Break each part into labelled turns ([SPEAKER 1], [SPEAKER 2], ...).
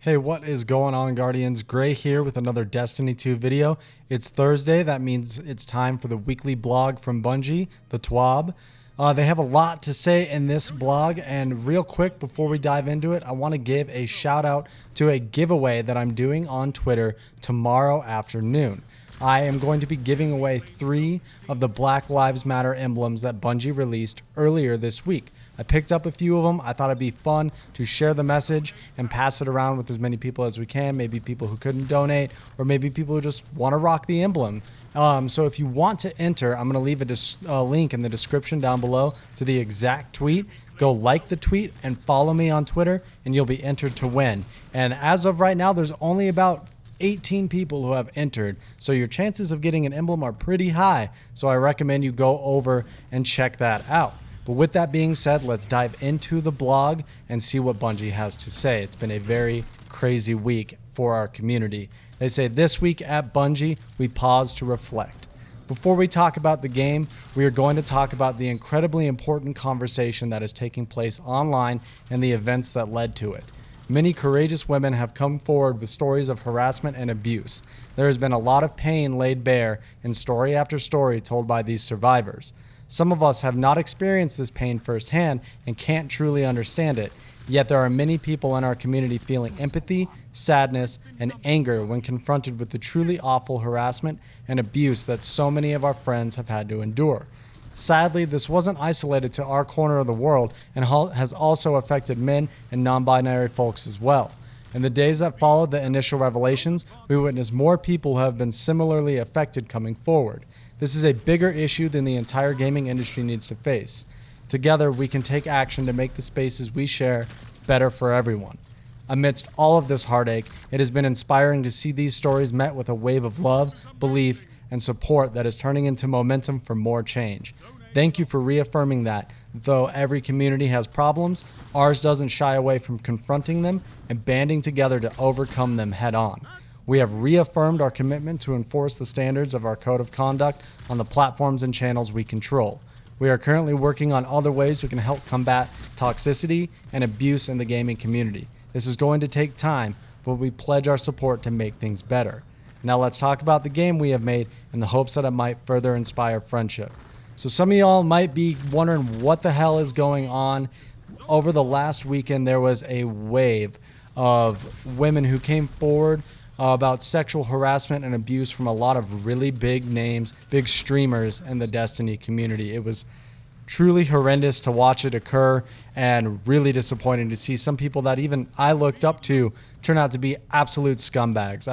[SPEAKER 1] Hey, what is going on, Guardians? Gray here with another Destiny 2 video. It's Thursday. That means it's time for the weekly blog from Bungie, the TWAB. They have a lot to say in this blog, and real quick before we dive into it, I want to give a shout out to a giveaway that I'm doing on Twitter tomorrow afternoon. I am going to be giving away 3 of the Black Lives Matter emblems that Bungie released earlier this week. I picked up a few of them. I thought it'd be fun to share the message and pass it around with as many people as we can. Maybe people who couldn't donate, or maybe people who just want to rock the emblem. So if you want to enter, I'm going to leave a link in the description down below to the exact tweet. Go like the tweet and follow me on Twitter, and you'll be entered to win. And as of right now, there's only about 18 people who have entered, so your chances of getting an emblem are pretty high. So I recommend you go over and check that out. But with that being said, let's dive into the blog and see what Bungie has to say. It's been a very crazy week for our community. They say, this week at Bungie, we pause to reflect. Before we talk about the game, we are going to talk about the incredibly important conversation that is taking place online and the events that led to it. Many courageous women have come forward with stories of harassment and abuse. There has been a lot of pain laid bare in story after story told by these survivors. Some of us have not experienced this pain firsthand and can't truly understand it, yet there are many people in our community feeling empathy, sadness, and anger when confronted with the truly awful harassment and abuse that so many of our friends have had to endure. Sadly, this wasn't isolated to our corner of the world and has also affected men and non-binary folks as well. In the days that followed the initial revelations, we witnessed more people who have been similarly affected coming forward. This is a bigger issue than the entire gaming industry needs to face. Together, we can take action to make the spaces we share better for everyone. Amidst all of this heartache, it has been inspiring to see these stories met with a wave of love, belief, and support that is turning into momentum for more change. Thank you for reaffirming that, though every community has problems, ours doesn't shy away from confronting them and banding together to overcome them head on. We have reaffirmed our commitment to enforce the standards of our code of conduct on the platforms and channels we control. We are currently working on other ways we can help combat toxicity and abuse in the gaming community. This is going to take time, but we pledge our support to make things better. Now let's talk about the game we have made in the hopes that it might further inspire friendship. So some of y'all might be wondering what the hell is going on. Over the last weekend, there was a wave of women who came forward about sexual harassment and abuse from a lot of really big names, big streamers in the Destiny community. It was truly horrendous to watch it occur and really disappointing to see some people that even I looked up to turn out to be absolute scumbags.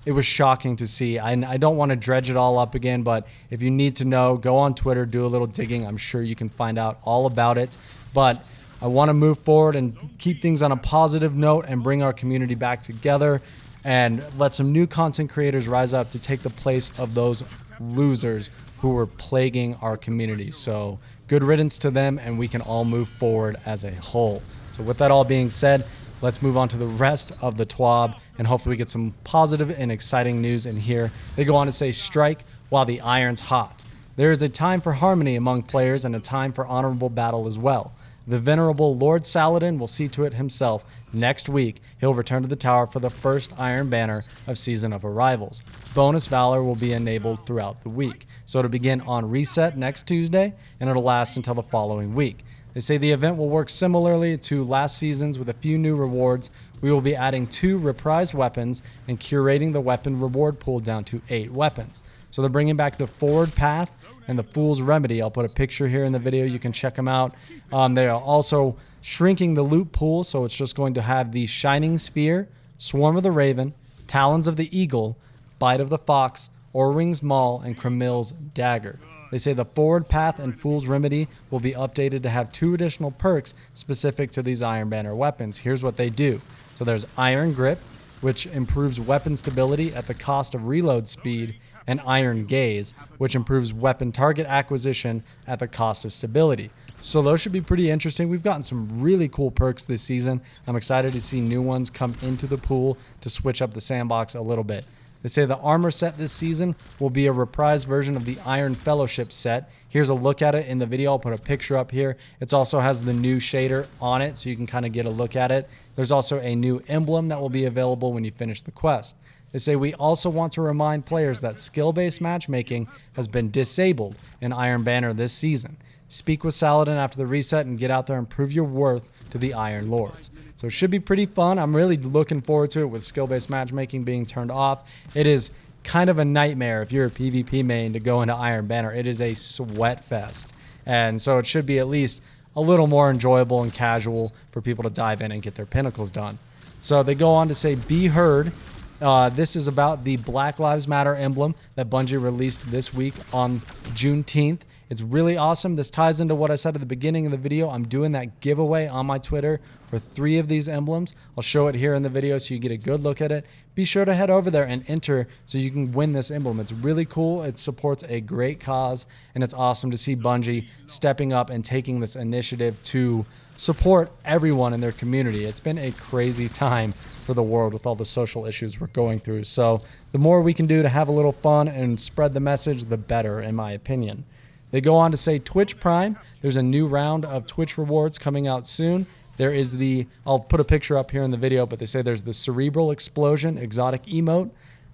[SPEAKER 1] It was shocking to see. I don't want to dredge it all up again, but if you need to know, go on Twitter, do a little digging. I'm sure you can find out all about it. But I want to move forward and keep things on a positive note and bring our community back together and let some new content creators rise up to take the place of those losers who were plaguing our community. So good riddance to them, and we can all move forward as a whole. So with that all being said, let's move on to the rest of the TWAB, and hopefully we get some positive and exciting news in here. They go on to say, strike while the iron's hot. There is a time for harmony among players and a time for honorable battle as well. The venerable Lord Saladin will see to it himself. Next week, he'll return to the tower for the first Iron Banner of Season of Arrivals. Bonus Valor will be enabled throughout the week. So it'll begin on reset next Tuesday, and it'll last until the following week. They say the event will work similarly to last season's with a few new rewards. We will be adding 2 reprised weapons and curating the weapon reward pool down to 8 weapons. So they're bringing back the Forward Path and the Fool's Remedy. I'll put a picture here in the video. You can check them out. They are also shrinking the loot pool, so it's just going to have the Shining Sphere, Swarm of the Raven, Talons of the Eagle, Bite of the Fox, Orwing's Maul, and Kramil's Dagger. They say the Forward Path and Fool's Remedy will be updated to have 2 additional perks specific to these Iron Banner weapons. Here's what they do. So there's Iron Grip, which improves weapon stability at the cost of reload speed, and Iron Gaze, which improves weapon target acquisition at the cost of stability. So those should be pretty interesting. We've gotten some really cool perks this season. I'm excited to see new ones come into the pool to switch up the sandbox a little bit. They say the armor set this season will be a reprised version of the Iron Fellowship set. Here's a look at it in the video. I'll put a picture up here. It also has the new shader on it, so you can kind of get a look at it. There's also a new emblem that will be available when you finish the quest. They say we also want to remind players that skill-based matchmaking has been disabled in Iron Banner this season. Speak with Saladin after the reset and get out there and prove your worth to the Iron Lords. So it should be pretty fun. I'm really looking forward to it with skill-based matchmaking being turned off. It is kind of a nightmare if you're a PvP main to go into Iron Banner. It is a sweat fest. And so it should be at least a little more enjoyable and casual for people to dive in and get their pinnacles done. So they go on to say, be heard. This is about the Black Lives Matter emblem that Bungie released this week on Juneteenth. It's really awesome. This ties into what I said at the beginning of the video. I'm doing that giveaway on my Twitter for 3 of these emblems. I'll show it here in the video so you get a good look at it. Be sure to head over there and enter so you can win this emblem. It's really cool. It supports a great cause, and it's awesome to see Bungie stepping up and taking this initiative to support everyone in their community. It's been a crazy time for the world with all the social issues we're going through. So the more we can do to have a little fun and spread the message, the better, in my opinion. They go on to say Twitch Prime. There's a new round of Twitch rewards coming out soon. There is I'll put a picture up here in the video, but they say there's the Cerebral Explosion exotic emote,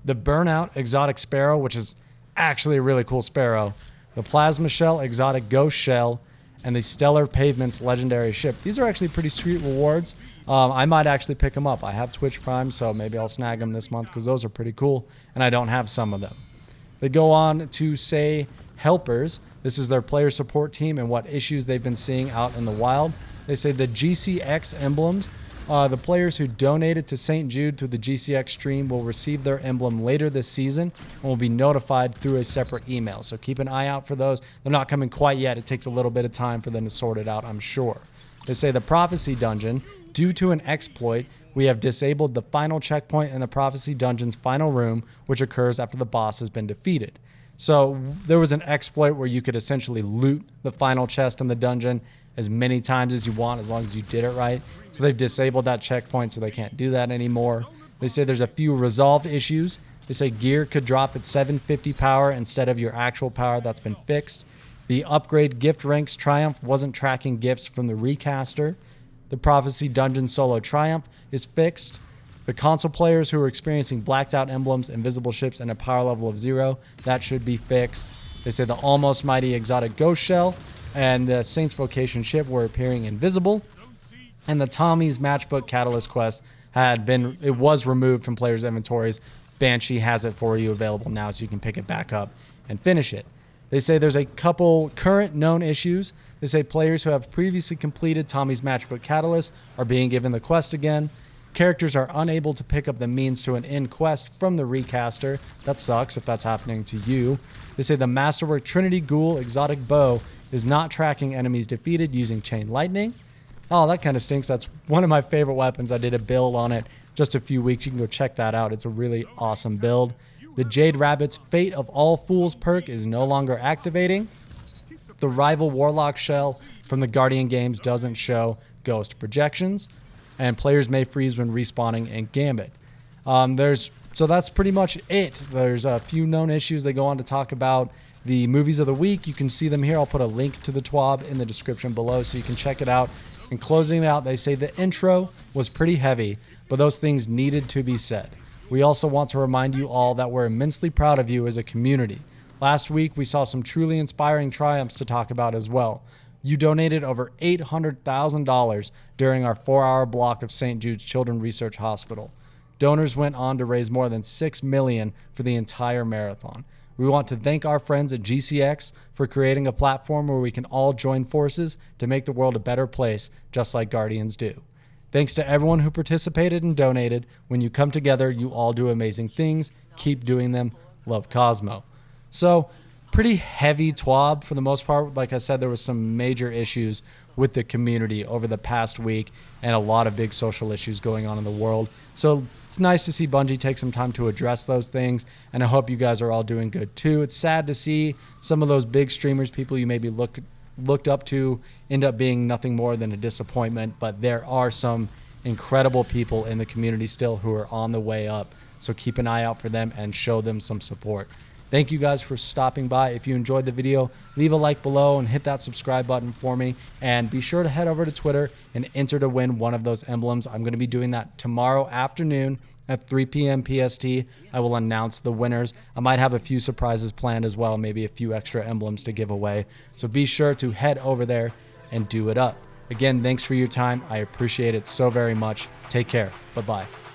[SPEAKER 1] the Burnout exotic sparrow, which is actually a really cool sparrow, the Plasma Shell exotic ghost shell, and the Stellar Pavements legendary ship. These are actually pretty sweet rewards. I might actually pick them up. I have Twitch Prime, so maybe I'll snag them this month because those are pretty cool, and I don't have some of them. They go on to say Helpers. This is their player support team and what issues they've been seeing out in the wild. They say the GCX emblems, the players who donated to St. Jude through the GCX stream will receive their emblem later this season and will be notified through a separate email. So keep an eye out for those. They're not coming quite yet. It takes a little bit of time for them to sort it out, I'm sure. They say the Prophecy Dungeon, due to an exploit, we have disabled the final checkpoint in the Prophecy Dungeon's final room, which occurs after the boss has been defeated. So there was an exploit where you could essentially loot the final chest in the dungeon as many times as you want, as long as you did it right. So they've disabled that checkpoint, so they can't do that anymore. They say there's a few resolved issues. They say gear could drop at 750 power instead of your actual power. That's been fixed. The upgrade gift ranks Triumph wasn't tracking gifts from the recaster. The Prophecy Dungeon Solo Triumph is fixed. The console players who are experiencing blacked out emblems, invisible ships, and a power level of 0, that should be fixed. They say the Almost Mighty Exotic Ghost Shell and the Saints Vocation ship were appearing invisible. And the Tommy's Matchbook Catalyst quest was removed from players' inventories. Banshee has it for you available now, so you can pick it back up and finish it. They say there's a couple current known issues. They say players who have previously completed Tommy's Matchbook Catalyst are being given the quest again. Characters are unable to pick up the means to an end quest from the recaster. That sucks if that's happening to you. They say the Masterwork Trinity Ghoul exotic bow is not tracking enemies defeated using Chain Lightning. Oh, that kind of stinks. That's one of my favorite weapons. I did a build on it just a few weeks. You can go check that out. It's a really awesome build. The Jade Rabbit's Fate of All Fools perk is no longer activating. The Rival Warlock shell from the Guardian games doesn't show ghost projections. And players may freeze when respawning in Gambit. So that's pretty much it. There's a few known issues. They go on to talk about the movies of the week. You can see them here. I'll put a link to the TWAB in the description below so you can check it out. And closing it out, they say the intro was pretty heavy, but those things needed to be said. We also want to remind you all that we're immensely proud of you as a community. Last week, we saw some truly inspiring triumphs to talk about as well. You donated over $800,000 during our 4-hour block of St. Jude's Children's Research Hospital. Donors went on to raise more than $6 million for the entire marathon. We want to thank our friends at GCX for creating a platform where we can all join forces to make the world a better place, just like Guardians do. Thanks to everyone who participated and donated. When you come together, you all do amazing things. Keep doing them. Love, Cosmo. So, pretty heavy TWAB for the most part. Like I said, there was some major issues with the community over the past week and a lot of big social issues going on in the world. So it's nice to see Bungie take some time to address those things, and I hope you guys are all doing good too. It's sad to see some of those big streamers, people you maybe looked up to, end up being nothing more than a disappointment, but there are some incredible people in the community still who are on the way up. So keep an eye out for them and show them some support. Thank you guys for stopping by. If you enjoyed the video, leave a like below and hit that subscribe button for me. And be sure to head over to Twitter and enter to win one of those emblems. I'm going to be doing that tomorrow afternoon at 3 p.m. PST. I will announce the winners. I might have a few surprises planned as well, maybe a few extra emblems to give away. So be sure to head over there and do it up. Again, thanks for your time. I appreciate it so very much. Take care. Bye-bye.